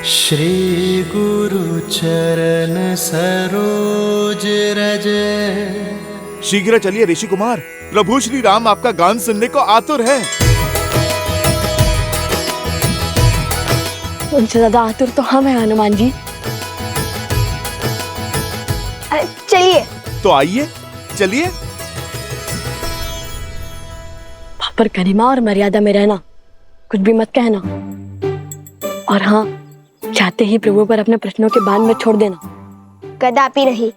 श्री गुरु चरण सरोज रज। शीघ्र चलिए ऋषि कुमार, प्रभु श्री राम आपका गान सुनने को आतुर है। उनसे ज्यादा आतुर तो हम हैं हनुमान जी। चलिए। तो आइए, चलिए। पर गरिमा और मर्यादा में रहना, कुछ भी मत कहना। और हाँ, चाहते ही प्रभु पर अपने प्रश्नों के बाण में छोड़ देना। कदापि नहीं।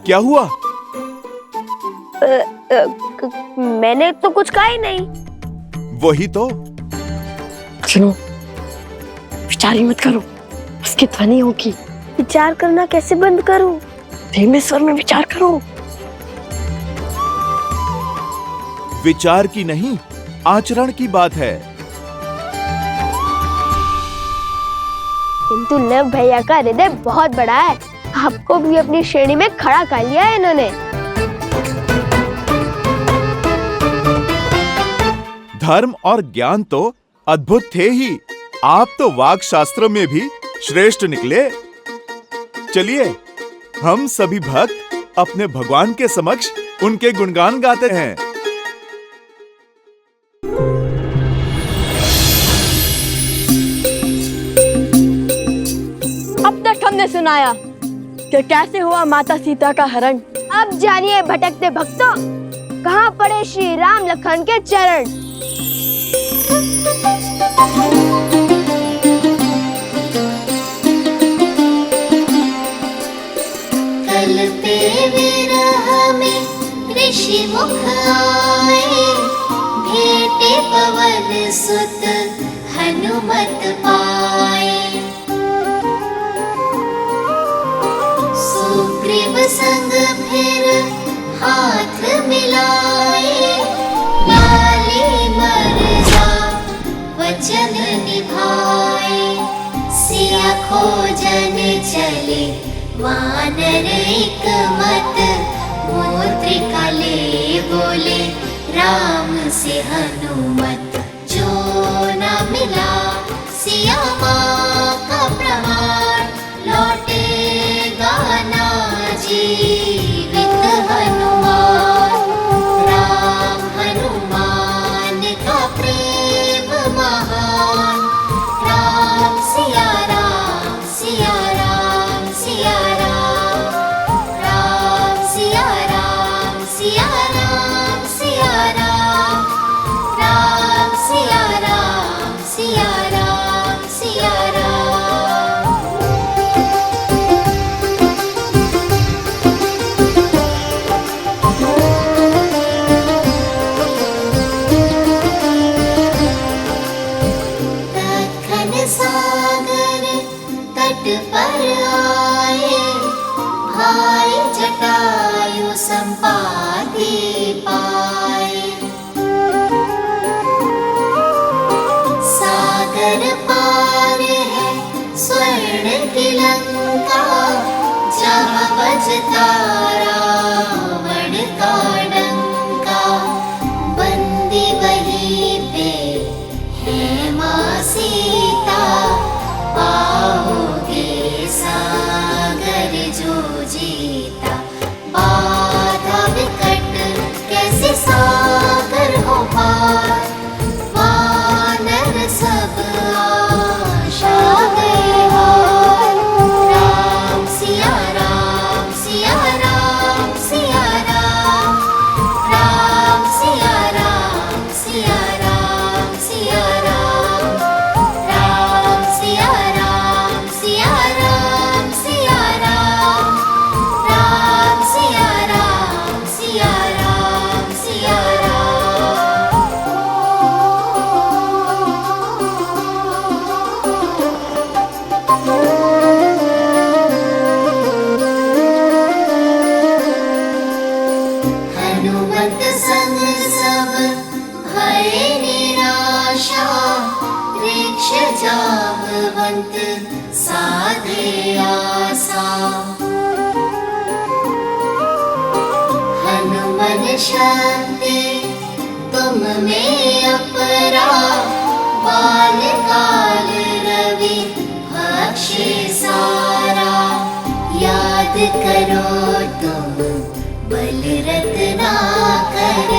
क्या हुआ? मैंने तो कुछ कहा ही नहीं। वही तो। सुनो, विचार ही मत करो, उसकी ध्वनि होगी। विचार करना कैसे बंद करूं? धीमे स्वर में विचार करो। विचार की नहीं, आचरण की बात है। किंतु लव भैया का हृदय बहुत बड़ा है, आपको भी अपनी श्रेणी में खड़ा कर लिया है इन्होंने। धर्म और ज्ञान तो अद्भुत थे ही, आप तो वाक शास्त्र में भी श्रेष्ठ निकले। चलिए, हम सभी भक्त अपने भगवान के समक्ष उनके गुणगान गाते हैं। अब तक हमने सुनाया कि कैसे हुआ माता सीता का हरण। अब जानिए भटकते भक्तों, कहाँ पड़े श्री राम लखन के चरण। कल पे विरह में ऋषि मुख आए, भेटे पवन सुत हनुमत पाए। सुग्रीव संग फिर हाथ मिलाए, लाली मर्जा वचन निभाए। सिया खोजन चले वानर एक मत, मुद्रिका ले बोले राम से हनुमत। जो न मिला सिया माँ का प्रमाण, लौटेगा ना जीवित हनुमान। राम हनुमान का प्रेम महान, राम सिया राम सिया राम सिया राम। राम सिया राम सिया राम सिया राम। राम सिया राम सिया राम सिया राम। दक्खन सागर तट पर आए, भाई जटायु संपाति पाए। सागर पार है स्वर्ण की लंका, जहाँ बजता रावण का डंका। बंदी वहीं पे है माँ सीता, पाओगे सागर जो जीता। बाधा विकट कैसे सागर हो पार, वानर सब आशा गए हार। राम सिया राम सिया राम सिया राम। राम सिया राम सिया राम सिया राम। राम सिया राम सिया राम सिया राम। राम सिया राम सिया राम सिया राम। हनुमत संग सब भय निराशा, वृक्ष जामवंत साधे आसा। हनुमन शक्ति तुम में अपरा, बाल काल रवि भक्षे सारा, याद करो तुम बल रत्नाकर,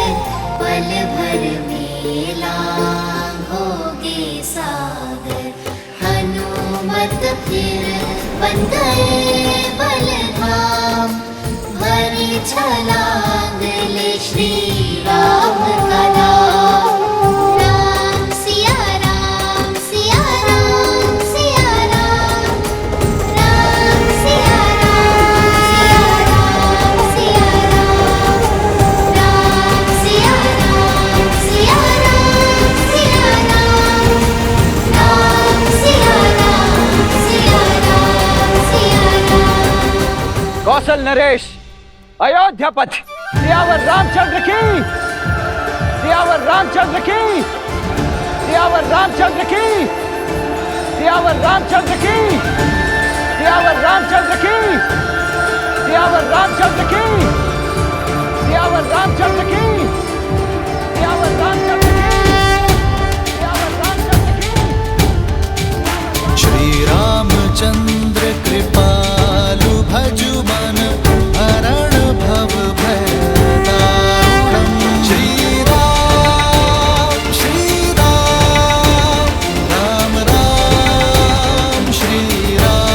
पल भर में लांघोगे सागर। हनुमत फिर बन गए बलधाम, भरी छलांग ले श्री राम का नाम। राम सिया राम सिया राम सिया राम, राम सिया राम सिया राम सिया राम, राम सिया राम सिया राम सिया राम, राम सिया राम सिया राम सिया राम। कौशल नरेश अयोध्यापति सियावर रामचंद्र की, सियावर रामचंद्र की, सियावर रामचंद्र की, सियावर रामचंद्र की, सियावर रामचंद्र की, सियावर रामचंद्र की, सियावर रामचंद्र की, सियावर रामचंद्र की, सियावर रामचंद्र की। श्री रामचंद्र कृपालु भजु मन हरण भव भय दारुणम्। श्री राम राम राम श्री राम।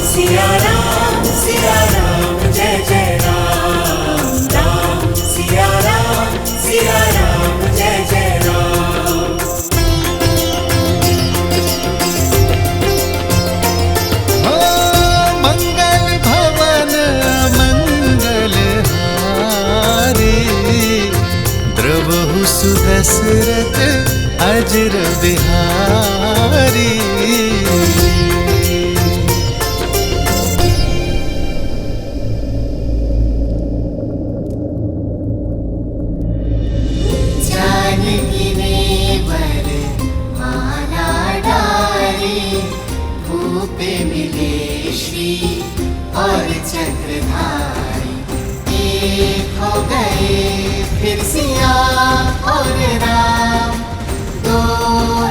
सिया राम जय जय राम, राम सिया राम जय जय राम। मंगल भवन मंगल हारी, द्रवहु सुदशरथ अजर बिहारी। जानकी नेवर माला डारी, भूपे मिले श्री और चक्रधारी। एक हो गए फिर सिया और राम, दो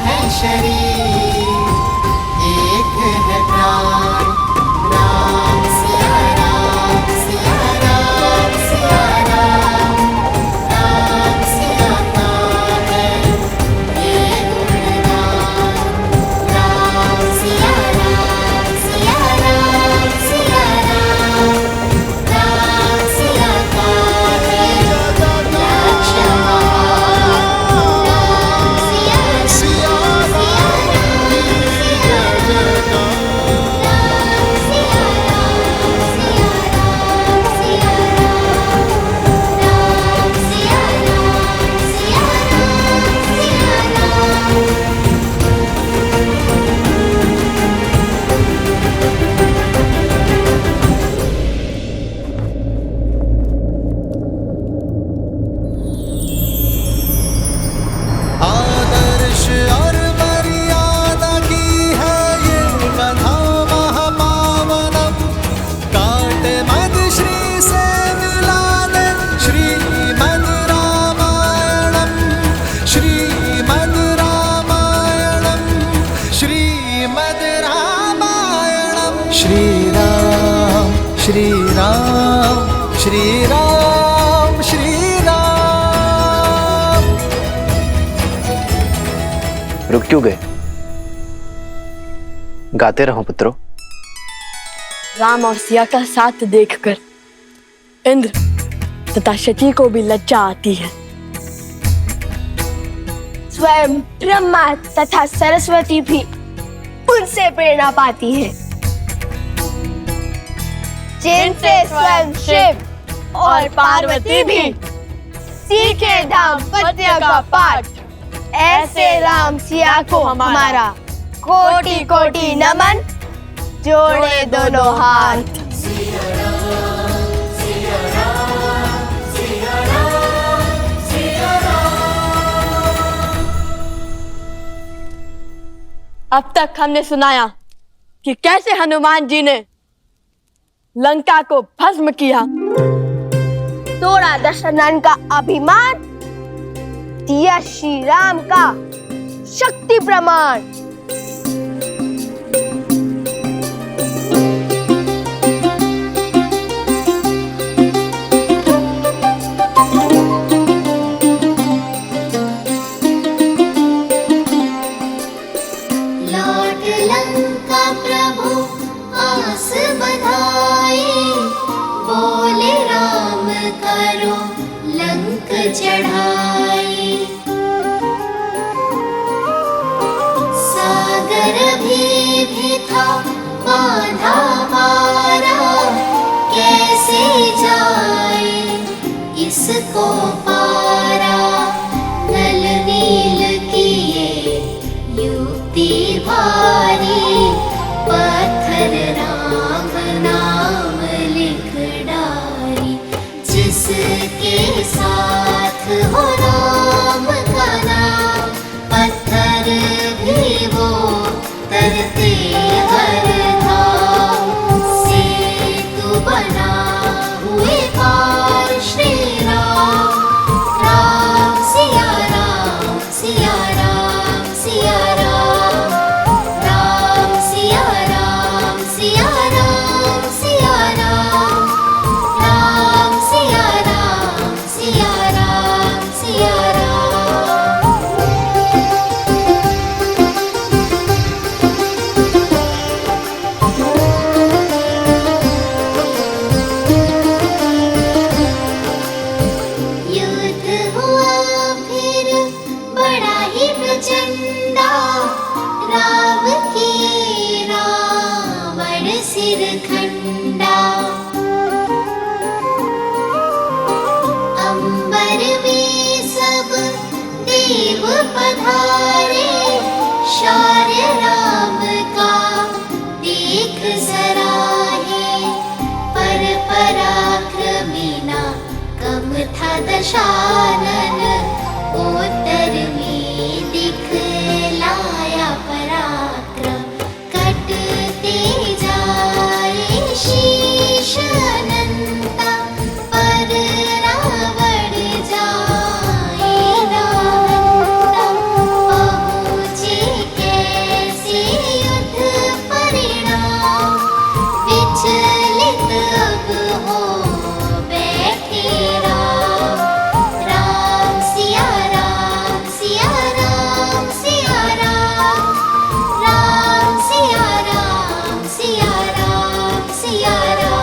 है शरीर एक है प्राण। राम सिया राम सिया राम सिया राम, राम सिया का है ये गुणगान। राम सिया राम सिया राम सिया राम, राम सिया का है लक्ष्मण। राम सिया सिया राम सिया राम, राम सिया राम सिया राम सिया राम, राम सिया राम सिया राम सिया राम। आदर्श और मर्यादा की है ये कथा महापावनम। काटे मद श्री से मिला दे श्रीमद् रामायणम, श्रीमद् रामायणम, श्रीमद् रामायणम। श्री राम श्री राम श्री राम श्री राम। रुक क्यों गए? गाते रहो पुत्रों। राम और सिया का साथ देखकर इंद्र तथा शची को भी लज्जा आती है। स्वयं ब्रह्मा तथा सरस्वती भी उनसे प्रेरणा पाती है, जिनसे स्वयं शिव और पार्वती भी सीखे दाम्पत्य का पाठ। ऐसे राम सिया को हमारा कोटि कोटि नमन, जोड़े दोनों हाथ। अब तक हमने सुनाया कि कैसे हनुमान जी ने लंका को भस्म किया, तोड़ा दशरथन का अभिमान, दिया श्री राम का शक्ति प्रमाण। लौट लंका प्रभु आस बधाए, बोले राम करो लंक चढ़ाए। सागर भी था बांधा मारा, कैसे जाए इसको पारा। नल नील किए युक्ति भारी, पत्थर राम नाम लिख डारी। जिसके साथ हो राम का नाम, पत्थर भी वो तरते हर धाम। सेतु बना हुए पार श्री राम, राम सिया राम सिया राम सिया राम, राम सिया राम सिया राम सिया राम, राम सिया राम सिया राम सिया राम। युद्ध हुआ फिर बड़ा ही प्रचंडा, राम की रावण सिर खंडा। अंबर में सब देव पधारे, शौर्य राम का देख सराहे। पर पराक्रमी ना कम था दशानन, उत्तर में दिखलाया पराक्रम। कटते जाए शीश अनंता, पर रावण जाए नाहंता। पहुँचे कैसे युद्ध परिणाम, विचलित अब हो बैठे राम। राम सिया राम सिया राम सिया राम, राम सिया राम सिया राम सिया राम।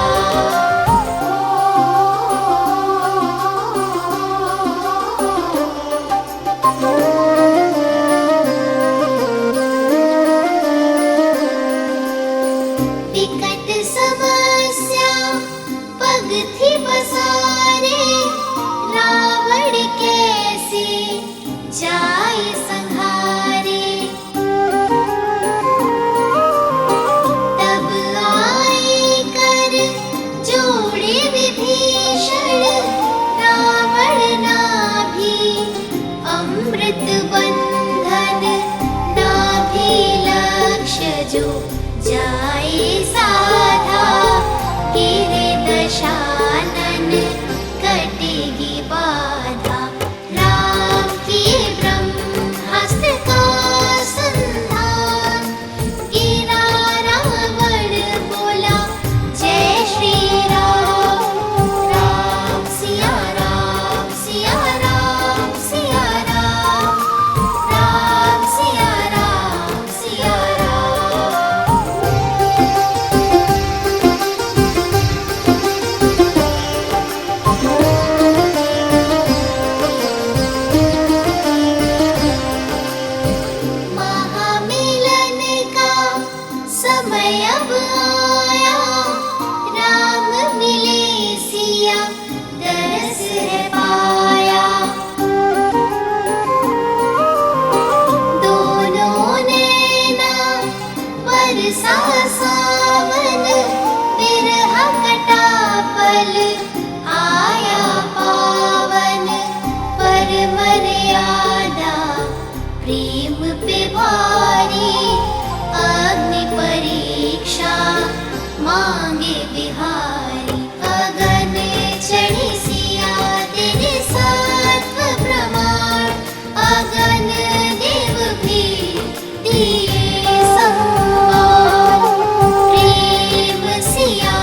विकट समस्या पग थी पसारे, रावण कैसे जाए संहारे। तब आए कर जोड़े विभीषण, रावण नाभि अमृत बंधन। नाभि लक्ष्य जो जाए साधा, गिरे दशानन कटेगी बाधा। राम की ब्रह्म मांगे बिहारी अगन चढ़ी सिया तेरे सत्व प्रमाण अगन देव भी दिए सम्मान प्रेम सिया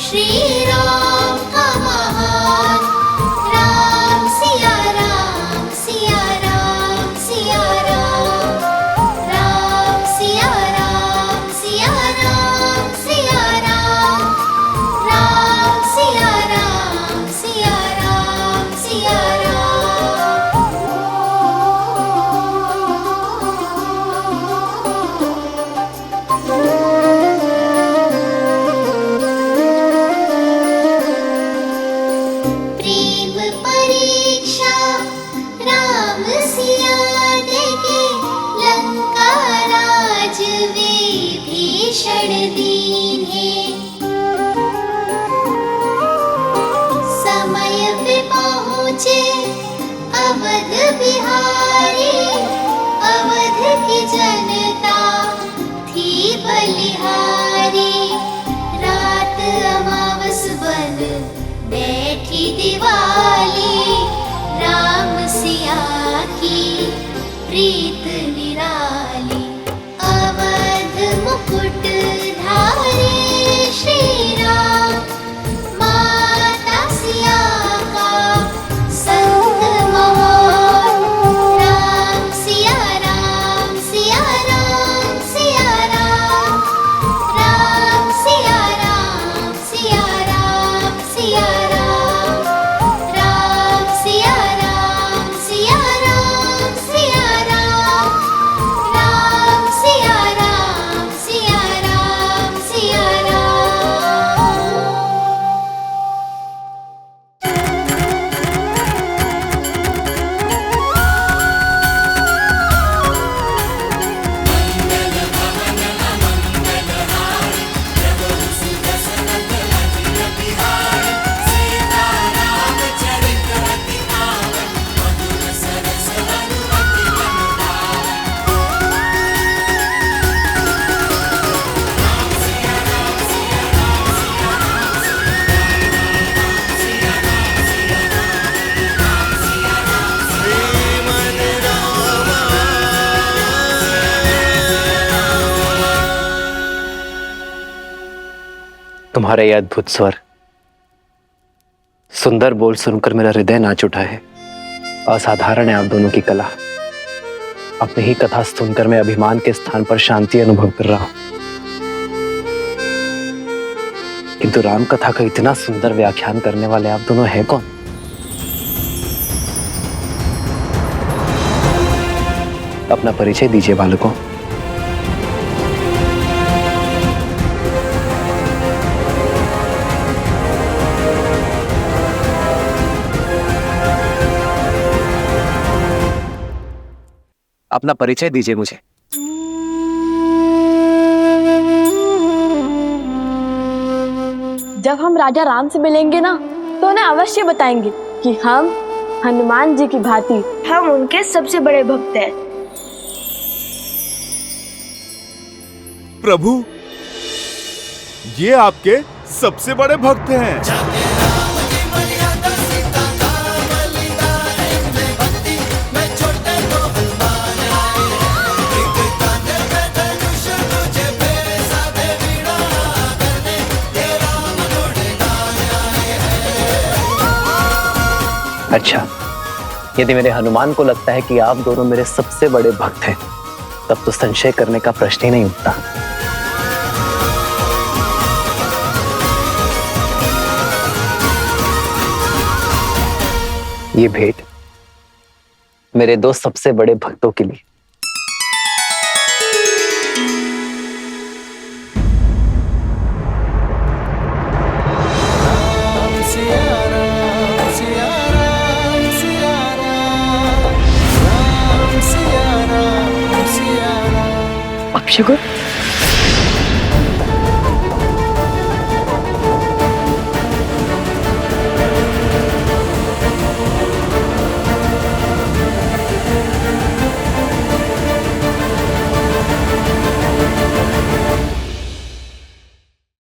श्री राम का महान राम सिया राम सिया राम सिया राम राम सिया राम सिया राम सिया राम राम सिया राम सिया राम सिया प्रेम परीक्षा राम सिया देके लंका राज विभीषण दीन्हे समय पे पहुँचे अवध बिहारी अवध की जनता थी बलिहारी रात अमावस बन बैठी दिवाली राम सिया की प्रीत निराली अवध मुकुट धारे श्री राम माता सिया का संग महान राम सिया राम सिया राम सिया राम राम सिया राम सिया राम सिया राम राम सिया राम सिया राम सिया राम राम सिया राम सिया राम सिया राम तुम्हारा यह अद्भुत स्वर, सुंदर बोल सुनकर मेरा हृदय नाच उठा है। असाधारण है आप दोनों की कला। अपनी ही कथा सुनकर मैं अभिमान के स्थान पर शांति अनुभव कर रहा हूं। किंतु राम कथा का इतना सुंदर व्याख्यान करने वाले आप दोनों हैं कौन? अपना परिचय दीजिए बालकों। अपना परिचय दीजिए मुझे। जब हम राजा राम से मिलेंगे ना तो उन्हें अवश्य बताएंगे कि हम हनुमान जी की भांति हम उनके सबसे बड़े भक्त हैं। प्रभु, ये आपके सबसे बड़े भक्त हैं। अच्छा, यदि मेरे हनुमान को लगता है कि आप दोनों मेरे सबसे बड़े भक्त हैं, तब तो संशय करने का प्रश्न ही नहीं उठता। ये भेंट मेरे दो सबसे बड़े भक्तों के लिए। अपशगुन,